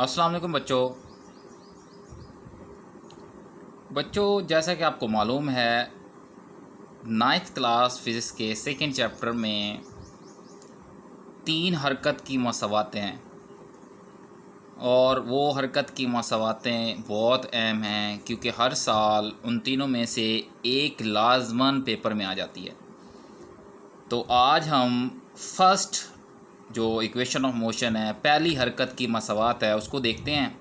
अस्सलाम वालेकुम बच्चों, जैसा कि आपको मालूम है, नाइन्थ क्लास फ़िज़िक्स के सेकंड चैप्टर में 3 हरकत की मसवातें हैं और वो हरकत की मसवातें बहुत अहम हैं क्योंकि हर साल उन तीनों में से एक लाजमन पेपर में आ जाती है। तो आज हम फर्स्ट जो इक्वेशन ऑफ मोशन है, पहली हरकत की मसवात है, उसको देखते हैं।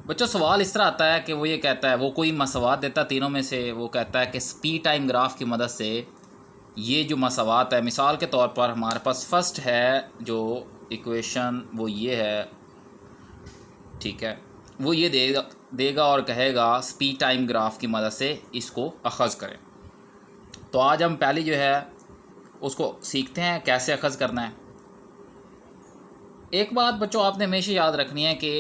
बच्चों, सवाल इस तरह आता है कि वो ये कहता है, वो कोई मसवात देता तीनों में से, वो कहता है कि स्पीड टाइम ग्राफ की मदद से ये जो मसवात है, मिसाल के तौर पर हमारे पास फर्स्ट है जो इक्वेशन वो ये है, ठीक है, वो ये देगा और कहेगा स्पीड टाइम ग्राफ की मदद से इसको अखज़ करें। तो आज हम पहली जो है उसको सीखते हैं कैसे अखज़ करना है। एक बात बच्चों आपने हमेशा याद रखनी है कि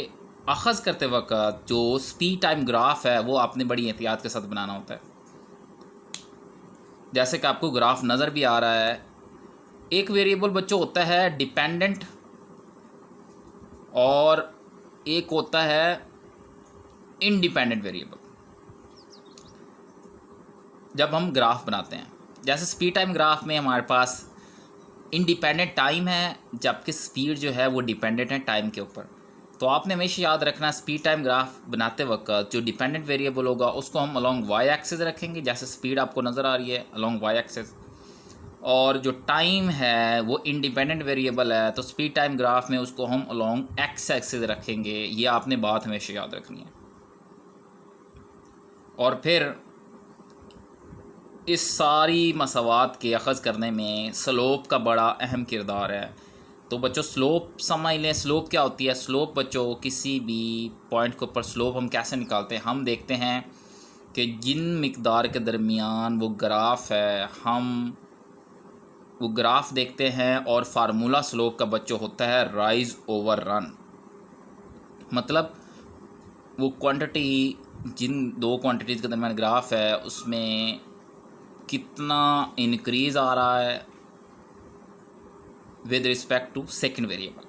अखज़ करते वक्त जो स्पीड टाइम ग्राफ है वो आपने बड़ी एहतियात के साथ बनाना होता है। जैसे कि आपको ग्राफ नज़र भी आ रहा है, एक वेरिएबल बच्चों होता है डिपेंडेंट और एक होता है इंडिपेंडेंट वेरिएबल। जब हम ग्राफ बनाते हैं, जैसे स्पीड टाइम ग्राफ में हमारे पास इंडिपेंडेंट टाइम है जबकि स्पीड जो है वो डिपेंडेंट है टाइम के ऊपर। तो आपने हमेशा याद रखना, स्पीड टाइम ग्राफ बनाते वक्त जो डिपेंडेंट वेरिएबल होगा उसको हम अलोंग वाई एक्सिस रखेंगे, जैसे स्पीड आपको नज़र आ रही है अलोंग वाई एक्सिस, और जो टाइम है वो इंडिपेंडेंट वेरिएबल है तो स्पीड टाइम ग्राफ में उसको हम अलोंग एक्स एक्सिस रखेंगे। ये आपने बात हमेशा याद रखनी है। और फिर इस सारी मसवात के अखज़ करने में स्लोप का बड़ा अहम किरदार है। तो बच्चों स्लोप समझ लें, स्लोप क्या होती है। स्लोप बच्चों किसी भी पॉइंट के ऊपर स्लोप हम कैसे निकालते हैं, हम देखते हैं कि जिन मिकदार के दरमियान वो ग्राफ है, हम वो ग्राफ देखते हैं और फार्मूला स्लोप का बच्चों होता है राइज ओवर रन। मतलब वो क्वांटिटी, जिन दो क्वांटिटीज़ के दरमियान ग्राफ है उसमें कितना इंक्रीज़ आ रहा है with respect to second variable.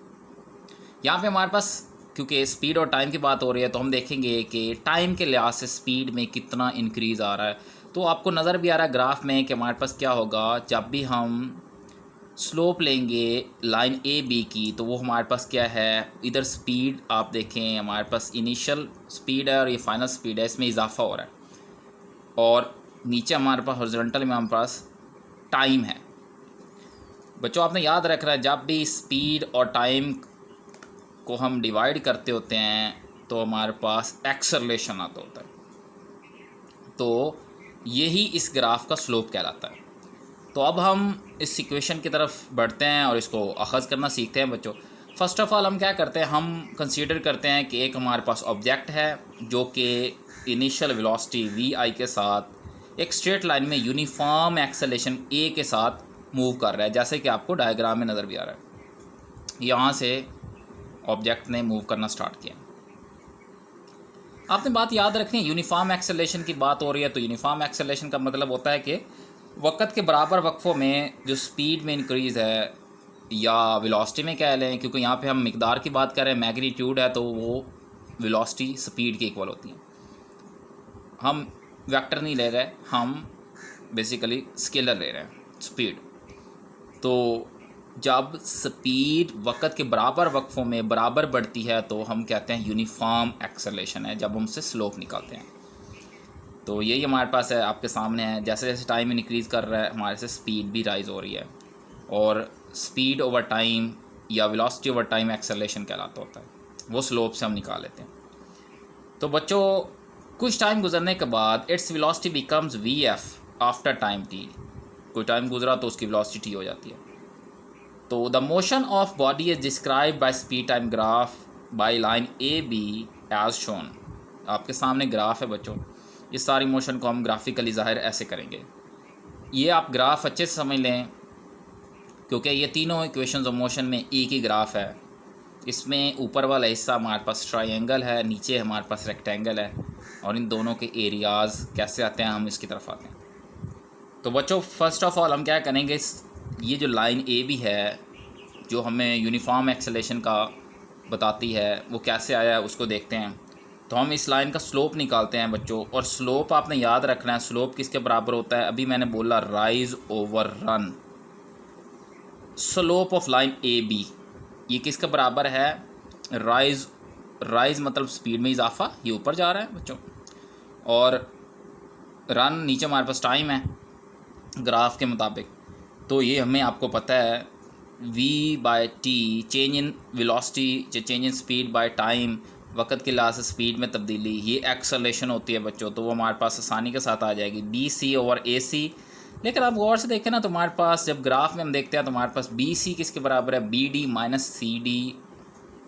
यहाँ पे हमारे पास क्योंकि स्पीड और टाइम की बात हो रही है तो हम देखेंगे कि टाइम के लिहाज से स्पीड में कितना इंक्रीज़ आ रहा है। तो आपको नज़र भी आ रहा है ग्राफ में कि हमारे पास क्या होगा जब भी हम स्लोप लेंगे लाइन ए बी की, तो वो हमारे पास क्या है, इधर स्पीड आप देखें हमारे पास इनिशियल स्पीड है और ये फाइनल स्पीड है, इसमें इजाफा हो रहा है, और नीचे हमारे पास हॉरिजॉन्टल में हमारे पास टाइम है। बच्चों आपने याद रखना है, जब भी स्पीड और टाइम को हम डिवाइड करते होते हैं तो हमारे पास एक्सेलरेशन आता होता है। तो यही इस ग्राफ का स्लोप कहलाता है। तो अब हम इस इक्वेशन की तरफ बढ़ते हैं और इसको अखज़ करना सीखते हैं बच्चों। फ़र्स्ट ऑफ़ ऑल हम क्या करते हैं, हम कंसीडर करते हैं कि एक हमारे पास ऑब्जेक्ट है जो कि इनिशियल वेलोसिटी वी आई के साथ एक स्ट्रेट लाइन में यूनिफॉर्म एक्सेलरेशन ए के साथ मूव कर रहा है, जैसे कि आपको डायग्राम में नज़र भी आ रहा है। यहाँ से ऑब्जेक्ट ने मूव करना स्टार्ट किया। आपने बात याद रखनी है, यूनिफॉर्म एक्सेलरेशन की बात हो रही है तो यूनिफॉर्म एक्सेलरेशन का मतलब होता है कि वक़्त के बराबर वक्फ़ों में जो स्पीड में इंक्रीज़ है या वेलोसिटी में कह लें, क्योंकि यहाँ पे हम मिकदार की बात कर रहे हैं, मैग्नीट्यूड है तो वो वेलोसिटी स्पीड के इक्वल होती है। हम वेक्टर नहीं ले रहे, हम बेसिकली स्केलर ले रहे हैं स्पीड। तो जब स्पीड वक़्त के बराबर वक्फ़ों में बराबर बढ़ती है तो हम कहते हैं यूनिफॉर्म एक्सेलरेशन है, जब हम उससे स्लोप निकालते हैं। तो यही हमारे पास है, आपके सामने है। जैसे जैसे टाइम इंक्रीज़ कर रहा है हमारे से स्पीड भी राइज़ हो रही है, और स्पीड ओवर टाइम या वेलोसिटी ओवर टाइम एक्सेलरेशन कहलाता होता है, वो स्लोप से हम निकाल लेते हैं। तो बच्चों कुछ टाइम गुजरने के बाद its velocity becomes v f after time t. कोई टाइम गुजरा तो उसकी वेलोसिटी टी हो जाती है। तो the motion of body is describe by speed time graph by line A B as shown. आपके सामने ग्राफ है बच्चों, इस सारी मोशन को हम ग्राफिकली ज़ाहिर ऐसे करेंगे। ये आप ग्राफ अच्छे से समझ लें क्योंकि ये तीनों इक्वेशंस ऑफ मोशन में एक ही ग्राफ है। इसमें ऊपर वाला हिस्सा हमारे पास ट्रायंगल है, नीचे हमारे पास रेक्टेंगल है, और इन दोनों के एरियाज़ कैसे आते हैं हम इसकी तरफ आते हैं। तो बच्चों फ़र्स्ट ऑफ़ ऑल हम क्या करेंगे, ये जो लाइन ए बी है जो हमें यूनिफॉर्म एक्सेलरेशन का बताती है, वो कैसे आया है उसको देखते हैं। तो हम इस लाइन का स्लोप निकालते हैं बच्चों, और स्लोप आपने याद रखना है, स्लोप किसके बराबर होता है? अभी मैंने बोला rise over run. Slope of line A B ये किसके बराबर है? राइज, राइज मतलब स्पीड में इजाफा, ये ऊपर जा रहा है बच्चों, और रन नीचे हमारे पास टाइम है ग्राफ के मुताबिक। तो ये हमें आपको पता है v by t, change in velocity, change in speed by time, वक़्त के लिहाज से स्पीड में तब्दीली, ये एक्सेलरेशन होती है बच्चों। तो वो हमारे पास आसानी के साथ आ जाएगी बी सी ओवर ए सी। लेकिन आप गौर से देखें ना, तो हमारे पास जब ग्राफ में हम देखते हैं तो हमारे पास बी सी किसके बराबर है? B D minus C D,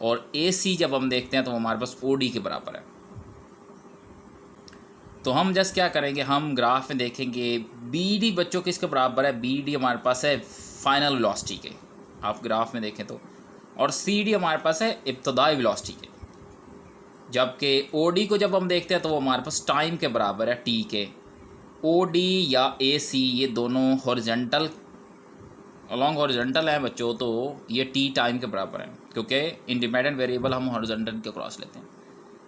और ए सी जब हम देखते हैं तो हमारे पास ओ डी के बराबर है। तो हम जस्ट क्या करेंगे, हम ग्राफ में देखेंगे बी डी बच्चों किसके बराबर है? बी डी हमारे पास है फाइनल वेलोसिटी के, आप ग्राफ में देखें तो, और सी डी हमारे पास है इब्तदाई वेलोसिटी के। जबकि ओ डी को जब हम देखते हैं तो वो हमारे पास टाइम के बराबर है, टी के। ओ डी या ए सी ये दोनों हॉरिजॉन्टल, अलॉन्ग हॉरिजॉन्टल है बच्चों, तो ये टी टाइम के बराबर है, क्योंकि इंडिपेंडेंट वेरिएबल हम हॉरिजॉन्टल के क्रॉस लेते हैं।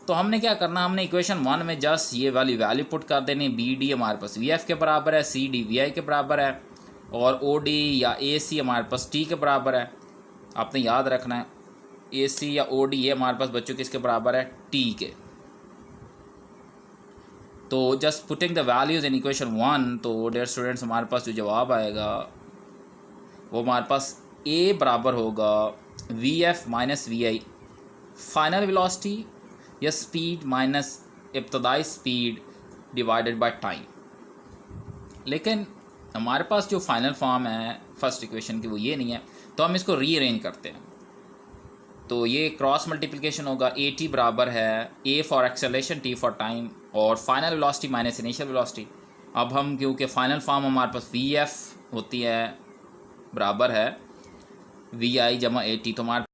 तो हमने क्या करना, हमने इक्वेशन 1 में जस्ट ये वाली वैल्यू पुट कर देनी। बी डी हमारे पास वी एफ के बराबर है, सी डी वी आई के बराबर है, और ओ डी या ए सी हमारे पास टी के बराबर है। आपने याद रखना है ए सी या ओ डी ये हमारे पास बच्चों किसके बराबर है? टी के। तो just putting the values in equation 1, तो डियर स्टूडेंट्स हमारे पास जो जवाब आएगा वो हमारे पास ए बराबर होगा v f minus v i, final velocity या स्पीड माइनस इब्तदाई स्पीड डिवाइडेड बाय टाइम। लेकिन हमारे पास जो फाइनल फॉर्म है फर्स्ट इक्वेशन की वो ये नहीं है, तो हम इसको रीअरेंज करते हैं। तो ये क्रॉस मल्टीप्लिकेशन होगा, ए टी बराबर है A for acceleration, T for time, और final velocity minus initial velocity. अब हम क्योंकि फाइनल फॉर्म हमारे पास वी एफ होती है बराबर है वी आई जमा ए टी, तो हमारे